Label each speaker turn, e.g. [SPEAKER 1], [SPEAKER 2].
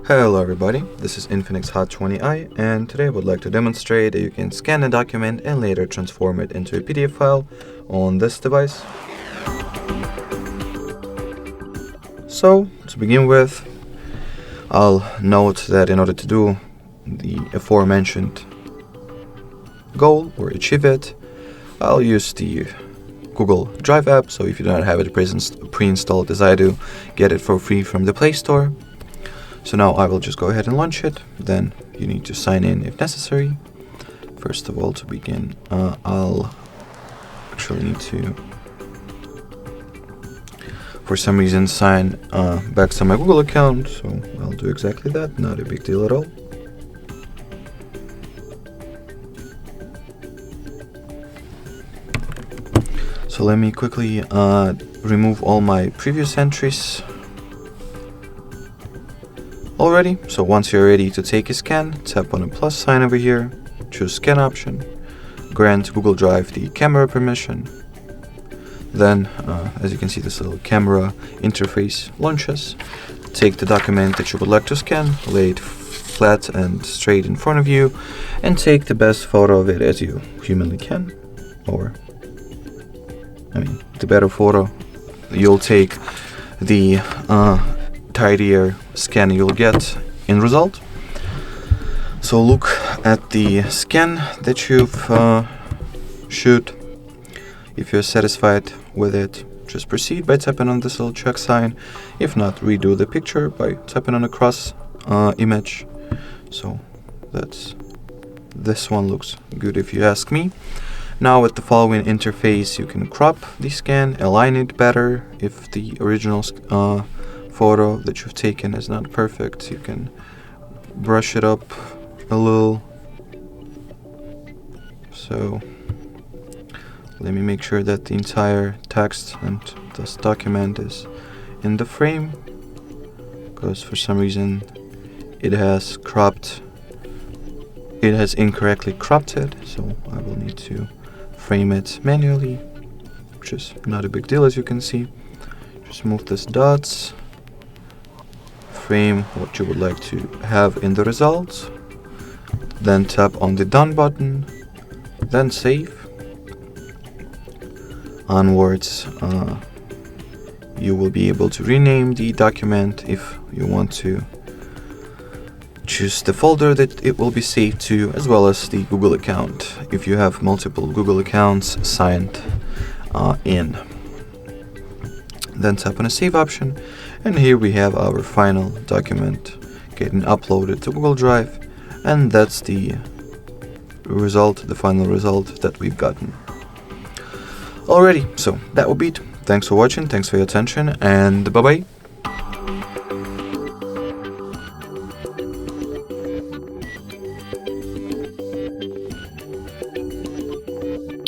[SPEAKER 1] Hello everybody, this is Infinix Hot 20i, and today I would like to demonstrate that you can scan a document and later transform it into a PDF file on this device. So, to begin with, I'll note that in order to do the aforementioned goal or achieve it, I'll use the Google Drive app. So if you don't have it pre-installed as I do, get it for free from the Play Store. So now I will just go ahead and launch it. Then you need to sign in if necessary. First of all, to begin, I'll actually need to, for some reason, sign back to my Google account. So I'll do exactly that, not a big deal at all. So let me quickly remove all my previous entries already. So once you're ready to take a scan, tap on a plus sign over here, choose scan option, grant Google Drive the camera permission. Then, as you can see, this little camera interface launches. Take the document that you would like to scan, lay it flat and straight in front of you, and take the best photo of it as you humanly can. Or, the better photo you'll take, the tidier scan you'll get in result. So look at the scan that you've shoot. If you're satisfied with it, just proceed by tapping on this little check sign. If not, redo the picture by tapping on a cross image. So this one looks good if you ask me. Now with the following interface, you can crop the scan, align it better. If the original photo that you've taken is not perfect, you can brush it up a little. So let me make sure that the entire text and this document is in the frame, because for some reason it has incorrectly cropped it. So I will need to frame it manually, which is not a big deal, as you can see. Just move these dots, frame what you would like to have in the results, then tap on the done button, then save. Onwards, you will be able to rename the document if you want to. Choose the folder that it will be saved to, as well as the Google account if you have multiple Google accounts signed in. Then tap on a save option, and here we have our final document getting uploaded to Google Drive, and that's the result, the final result that we've gotten. Alrighty, so that will be it. Thanks for watching, thanks for your attention, and bye bye.